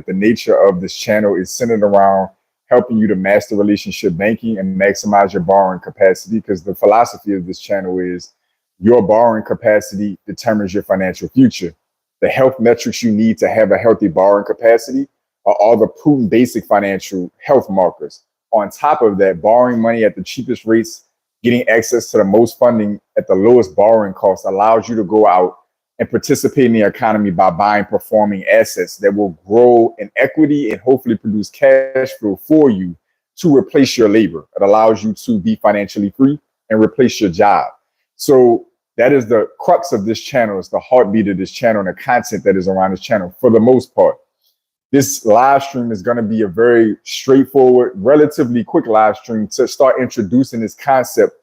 the nature of this channel is centered around helping you to master relationship banking and maximize your borrowing capacity, because the philosophy of this channel is your borrowing capacity determines your financial future. The health metrics you need to have a healthy borrowing capacity are all the proven basic financial health markers. On top of that, borrowing money at the cheapest rates, getting access to the most funding at the lowest borrowing cost allows you to go out and participate in the economy by buying performing assets that will grow in equity and hopefully produce cash flow for you to replace your labor. It allows you to be financially free and replace your job. So that is the crux of this channel. It's the heartbeat of this channel and the content that is around this channel for the most part. This live stream is going to be a very straightforward, relatively quick live stream to start introducing this concept,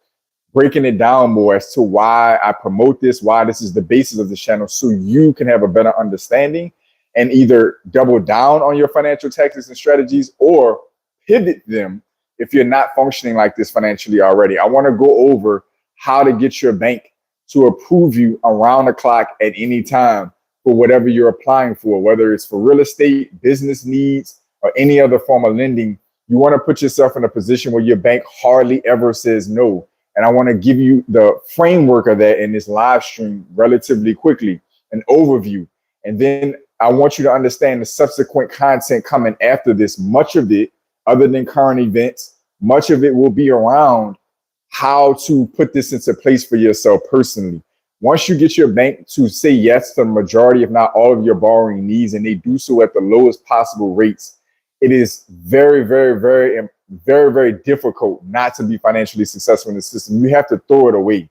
breaking it down more as to why I promote this, why this is the basis of the channel, so you can have a better understanding and either double down on your financial tactics and strategies or pivot them if you're not functioning like this financially already. I want to go over how to get your bank to approve you around the clock at any time for whatever you're applying for, whether it's for real estate, business needs, or any other form of lending. You want to put yourself in a position where your bank hardly ever says no. And I want to give you the framework of that in this live stream relatively quickly, an overview. And then I want you to understand the subsequent content coming after this. Much of it, other than current events, much of it will be around how to put this into place for yourself personally. Once you get your bank to say yes to the majority, if not all of your borrowing needs, and they do so at the lowest possible rates, it is very, very, very, very, very difficult not to be financially successful in the system. You have to throw it away.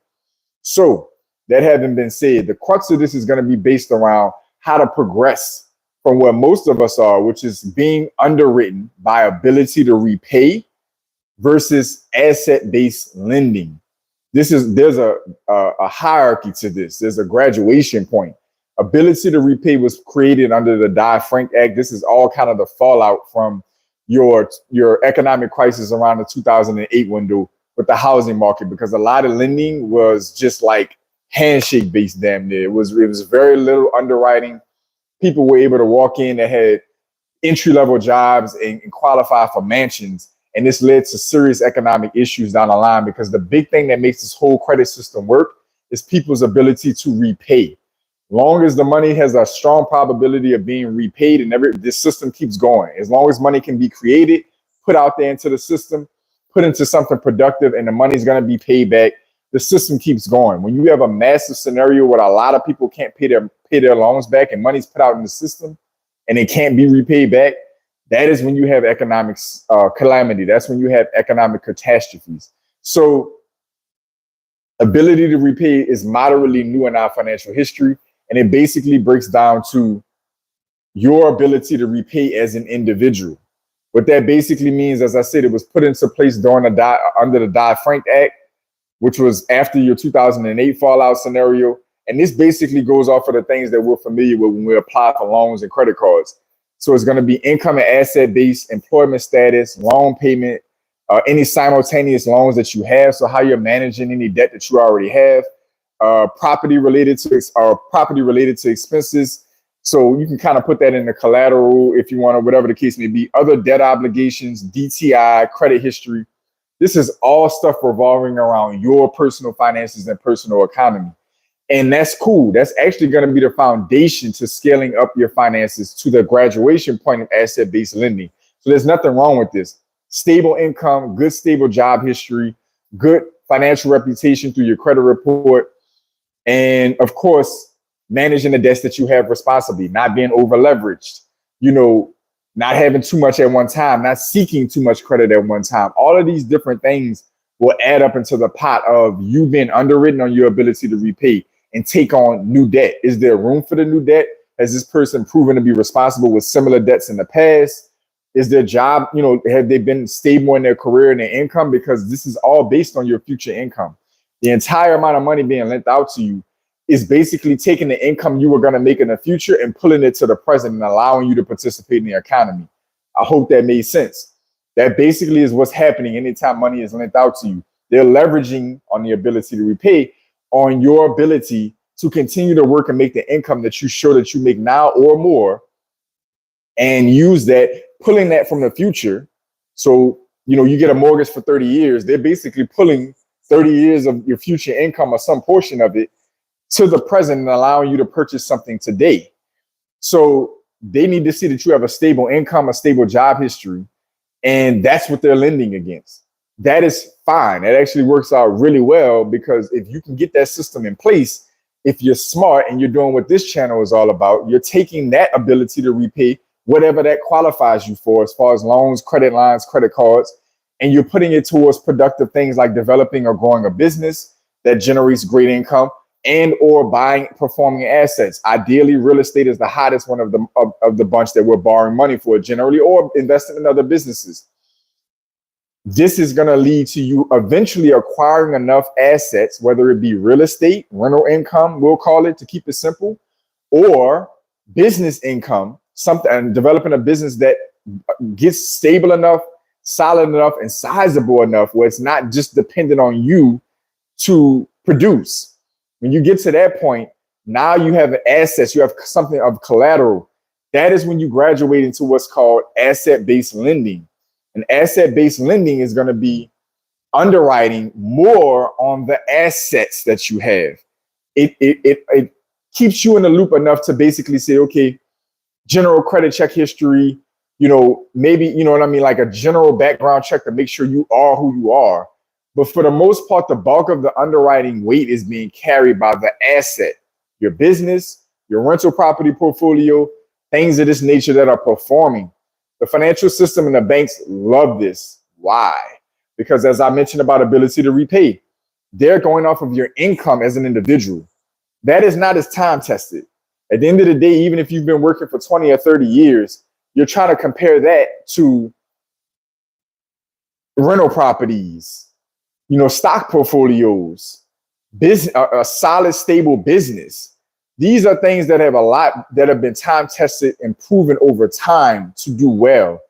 So that having been said, the crux of this is going to be based around how to progress from where most of us are, which is being underwritten by ability to repay versus asset-based lending. There's a hierarchy to this. There's a graduation point. Ability to repay was created under the Dodd-Frank Act. This is all kind of the fallout from your economic crisis around the 2008 window with the housing market, because a lot of lending was just like handshake based damn near. It was very little underwriting. People were able to walk in that had entry-level jobs and qualify for mansions. And this led to serious economic issues down the line, because the big thing that makes this whole credit system work is people's ability to repay. Long as the money has a strong probability of being repaid and this system keeps going. As long as money can be created, put out there into the system, put into something productive, and the money's going to be paid back, the system keeps going. When you have a massive scenario where a lot of people can't pay their loans back and money's put out in the system and it can't be repaid back, that is when you have economic calamity. That's when you have economic catastrophes. So ability to repay is moderately new in our financial history. And it basically breaks down to your ability to repay as an individual. What that basically means, as I said, it was put into place during under the Dodd-Frank Act, which was after your 2008 fallout scenario. And this basically goes off of the things that we're familiar with when we apply for loans and credit cards. So it's going to be income and asset-based, employment status, loan payment, any simultaneous loans that you have. So how you're managing any debt that you already have, property related to expenses. So you can kind of put that in the collateral if you want, or whatever the case may be. Other debt obligations, DTI, credit history. This is all stuff revolving around your personal finances and personal economy. And that's cool. That's actually going to be the foundation to scaling up your finances to the graduation point of asset-based lending. So there's nothing wrong with this. Stable income, good stable job history, good financial reputation through your credit report, and of course, managing the debts that you have responsibly, not being over leveraged, not having too much at one time, not seeking too much credit at one time. All of these different things will add up into the pot of you being underwritten on your ability to repay and take on new debt. Is there room for the new debt? Has this person proven to be responsible with similar debts in the past? Is their job, have they been stable in their career and their income? Because this is all based on your future income. The entire amount of money being lent out to you is basically taking the income you were going to make in the future and pulling it to the present and allowing you to participate in the economy. I hope that made sense. That basically is what's happening anytime money is lent out to you. They're leveraging on the ability to repay on your ability to continue to work and make the income that you show that you make now or more and use that, pulling that from the future. So, you get a mortgage for 30 years. They're basically pulling 30 years of your future income or some portion of it to the present and allowing you to purchase something today. So they need to see that you have a stable income, a stable job history, and that's what they're lending against. That is fine. It actually works out really well, because if you can get that system in place, if you're smart and you're doing what this channel is all about, you're taking that ability to repay whatever that qualifies you for, as far as loans, credit lines, credit cards, and you're putting it towards productive things like developing or growing a business that generates great income, and or buying performing assets. Ideally, real estate is the hottest one of the bunch that we're borrowing money for generally, or investing in other businesses. This is going to lead to you eventually acquiring enough assets, whether it be real estate, rental income, we'll call it to keep it simple, or business income, something, and developing a business that gets stable enough, solid enough, and sizable enough where it's not just dependent on you to produce. When you get to that point, now you have assets, you have something of collateral. That is when you graduate into what's called asset-based lending. And asset-based lending is going to be underwriting more on the assets that you have. It keeps you in the loop enough to basically say, okay, general credit check history, maybe, what I mean, like a general background check to make sure you are who you are. But for the most part, the bulk of the underwriting weight is being carried by the asset, your business, your rental property portfolio, things of this nature that are performing. The financial system and the banks love this. Why? Because as I mentioned about ability to repay, they're going off of your income as an individual. That is not as time tested. At the end of the day, even if you've been working for 20 or 30 years, you're trying to compare that to rental properties, stock portfolios, business, a solid, stable business. These are things that have been time tested and proven over time to do well.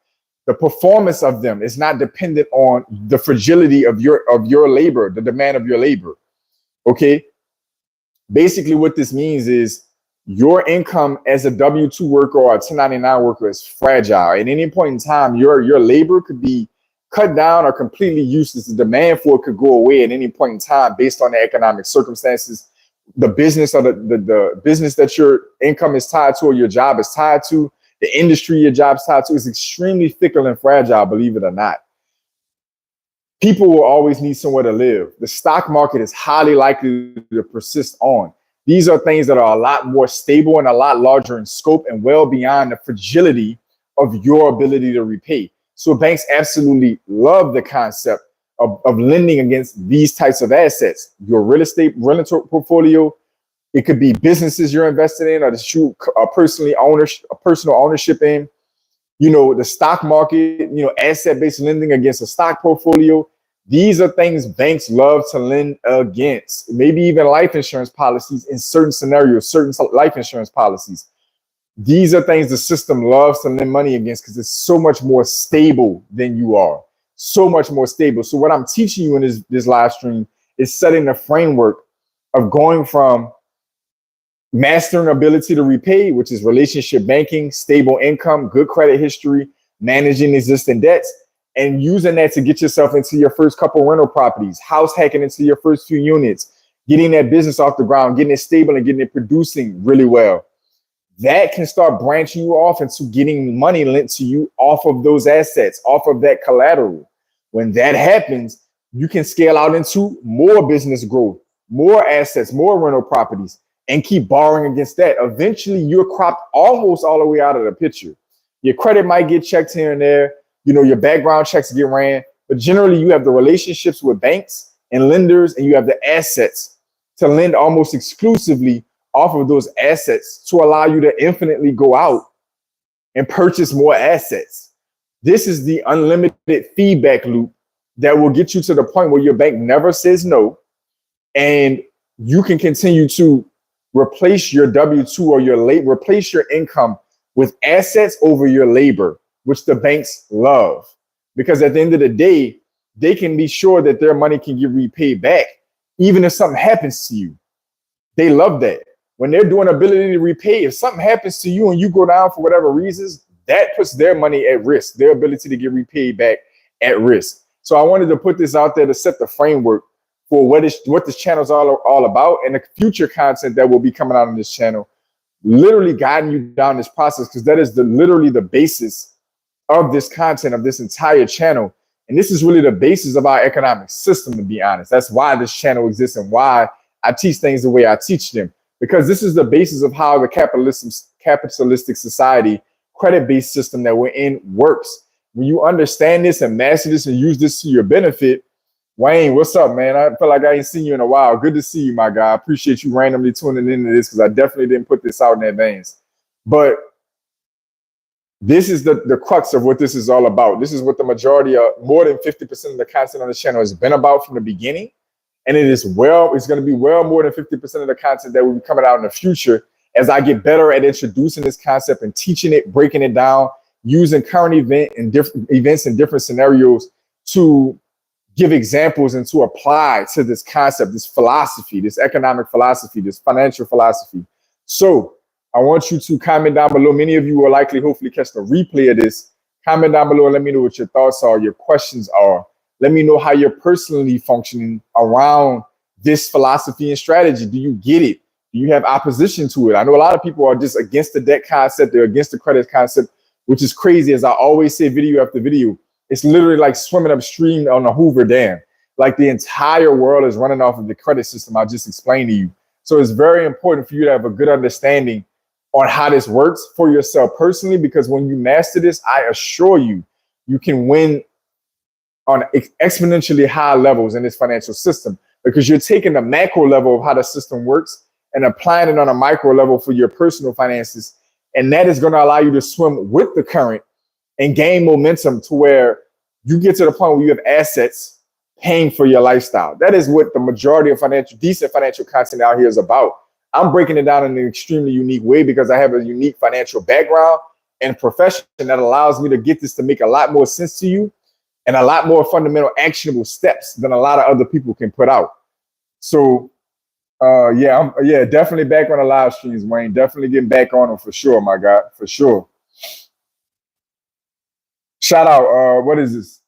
The performance of them is not dependent on the fragility of your labor, the demand of your labor. Okay. Basically, what this means is your income as a W-2 worker or a 1099 worker is fragile. At any point in time, your labor could be cut down or completely useless. The demand for it could go away at any point in time based on the economic circumstances, the business or the business that your income is tied to or your job is tied to, the industry your job's tied to is extremely fickle and fragile, believe it or not. People will always need somewhere to live. The stock market is highly likely to persist on. These are things that are a lot more stable and a lot larger in scope and well beyond the fragility of your ability to repay. So banks absolutely love the concept of lending against these types of assets. Your real estate rental portfolio, it could be businesses you're invested in or that you personal ownership in. The stock market, asset-based lending against a stock portfolio. These are things banks love to lend against. Maybe even life insurance policies in certain scenarios, certain life insurance policies. These are things the system loves to lend money against because it's so much more stable than you are. So much more stable. So what I'm teaching you in this live stream is setting the framework of going from mastering ability to repay, which is relationship banking, stable income, good credit history, managing existing debts, and using that to get yourself into your first couple rental properties, house hacking into your first few units, getting that business off the ground, getting it stable and getting it producing really well. That can start branching you off into getting money lent to you off of those assets, off of that collateral. When that happens, you can scale out into more business growth, more assets, more rental properties, and keep borrowing against that. Eventually, you're cropped almost all the way out of the picture. Your credit might get checked here and there. Your background checks get ran, but generally you have the relationships with banks and lenders, and you have the assets to lend almost exclusively off of those assets to allow you to infinitely go out and purchase more assets. This is the unlimited feedback loop that will get you to the point where your bank never says no, and you can continue to replace your W-2 or replace your income with assets over your labor, which the banks love. Because at the end of the day, they can be sure that their money can get repaid back, even if something happens to you. They love that. When they're doing ability to repay, if something happens to you and you go down for whatever reasons, that puts their money at risk, their ability to get repaid back at risk. So I wanted to put this out there to set the framework for what this channel is all about, and the future content that will be coming out on this channel, literally guiding you down this process, because that is literally the basis of this content, of this entire channel. And this is really the basis of our economic system, to be honest. That's why this channel exists and why I teach things the way I teach them, because this is the basis of how the capitalistic society, credit-based system that we're in works. When you understand this and master this and use this to your benefit, Wayne, what's up, man? I feel like I ain't seen you in a while. Good to see you, my guy. I appreciate you randomly tuning into this, because I definitely didn't put this out in advance. But this is the crux of what this is all about. This is what the majority of, more than 50% of the content on the channel has been about from the beginning. And it's going to be well more than 50% of the content that will be coming out in the future as I get better at introducing this concept and teaching it, breaking it down, using current events and different scenarios to give examples and to apply to this concept, this philosophy, this economic philosophy, this financial philosophy. So I want you to comment down below. Many of you will likely, hopefully, catch the replay of this. Comment down below and let me know what your thoughts are, your questions are. Let me know how you're personally functioning around this philosophy and strategy. Do you get it? Do you have opposition to it? I know a lot of people are just against the debt concept. They're against the credit concept, which is crazy. As I always say, video after video, it's literally like swimming upstream on the Hoover Dam. Like the entire world is running off of the credit system I just explained to you. So it's very important for you to have a good understanding on how this works for yourself personally, because when you master this, I assure you, you can win on exponentially high levels in this financial system, because you're taking the macro level of how the system works and applying it on a micro level for your personal finances. And that is going to allow you to swim with the current and gain momentum to where you get to the point where you have assets paying for your lifestyle. That is what the majority of decent financial content out here is about. I'm breaking it down in an extremely unique way because I have a unique financial background and profession that allows me to get this to make a lot more sense to you and a lot more fundamental actionable steps than a lot of other people can put out. So yeah, definitely back on the live streams, Wayne. Definitely getting back on them for sure, my guy, for sure. Shout out, what is this?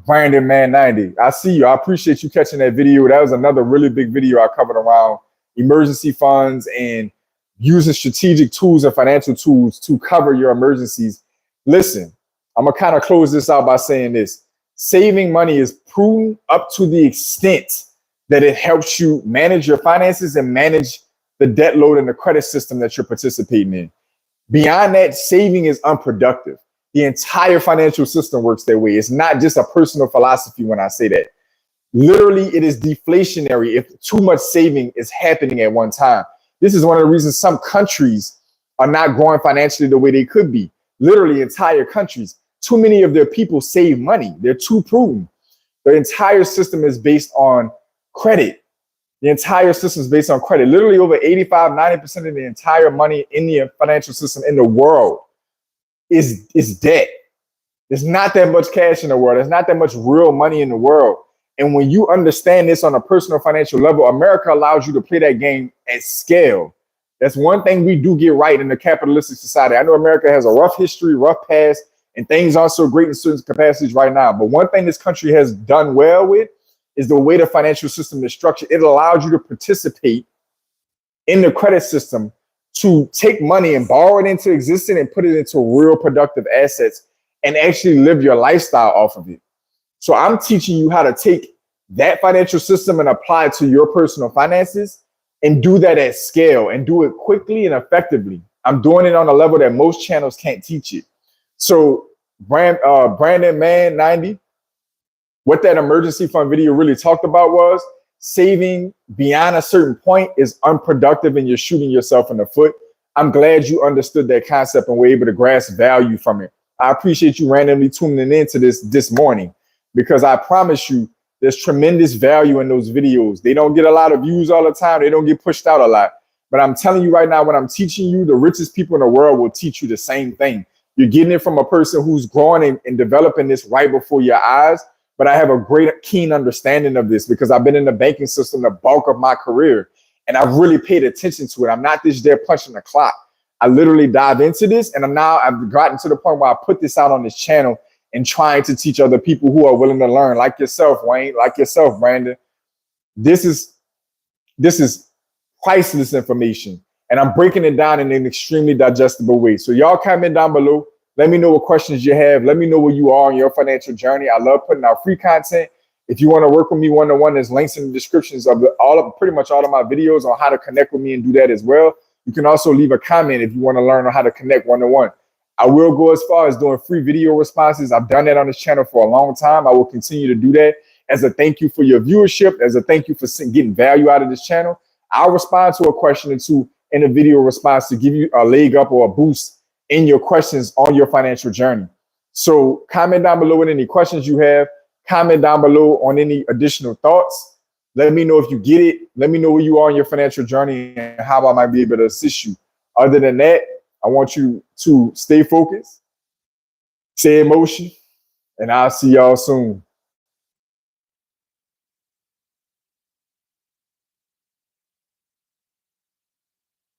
Brandon Man 90. I see you. I appreciate you catching that video. That was another really big video I covered around emergency funds and using strategic tools and financial tools to cover your emergencies. Listen, I'm gonna kind of close this out by saying this. Saving money is prudent up to the extent that it helps you manage your finances and manage the debt load in the credit system that you're participating in. Beyond that, saving is unproductive. The entire financial system works that way. It's not just a personal philosophy when I say that. Literally, it is deflationary if too much saving is happening at one time. This is one of the reasons some countries are not growing financially the way they could be. Literally, entire countries. Too many of their people save money. They're too prudent. The entire system is based on credit. The entire system is based on credit. Literally over 85, 90% of the entire money in the financial system in the world is debt. There's not that much cash in the world. There's not that much real money in the world. And when you understand this on a personal financial level, America allows you to play that game at scale. That's one thing we do get right in the capitalistic society. I know America has a rough history, rough past, and things aren't so great in certain capacities right now. But one thing this country has done well with is the way the financial system is structured. It allows you to participate in the credit system to take money and borrow it into existence and put it into real productive assets and actually live your lifestyle off of it. So I'm teaching you how to take that financial system and apply it to your personal finances and do that at scale and do it quickly and effectively. I'm doing it on a level that most channels can't teach it. So Brandon Man 90, what that emergency fund video really talked about was saving beyond a certain point is unproductive and you're shooting yourself in the foot. I'm glad you understood that concept and were able to grasp value from it. I appreciate you randomly tuning into this morning, because I promise you there's tremendous value in those videos. They don't get a lot of views all the time. They don't get pushed out a lot. But I'm telling you right now, when I'm teaching you, the richest people in the world will teach you the same thing. You're getting it from a person who's growing and developing this right before your eyes. But I have a great, keen understanding of this because I've been in the banking system the bulk of my career, and I've really paid attention to it. I'm not just there punching the clock. I literally dive into this, and I've gotten to the point where I put this out on this channel and trying to teach other people who are willing to learn, like yourself, Wayne, like yourself, Brandon. This is priceless information, and I'm breaking it down in an extremely digestible way. So y'all comment down below. Let me know what questions you have. Let me know where you are in your financial journey. I love putting out free content. If you want to work with me one-on-one, there's links in the descriptions of pretty much all of my videos on how to connect with me and do that as well. You can also leave a comment if you want to learn on how to connect one-on-one. I will go as far as doing free video responses. I've done that on this channel for a long time. I will continue to do that as a thank you for your viewership, as a thank you for getting value out of this channel. I'll respond to a question or two in a video response to give you a leg up or a boost in your questions on your financial journey. So comment down below with any questions you have. Comment down below on any additional thoughts. Let me know if you get it. Let me know where you are in your financial journey and how I might be able to assist you. Other than that, I want you to stay focused, stay in motion, and I'll see y'all soon.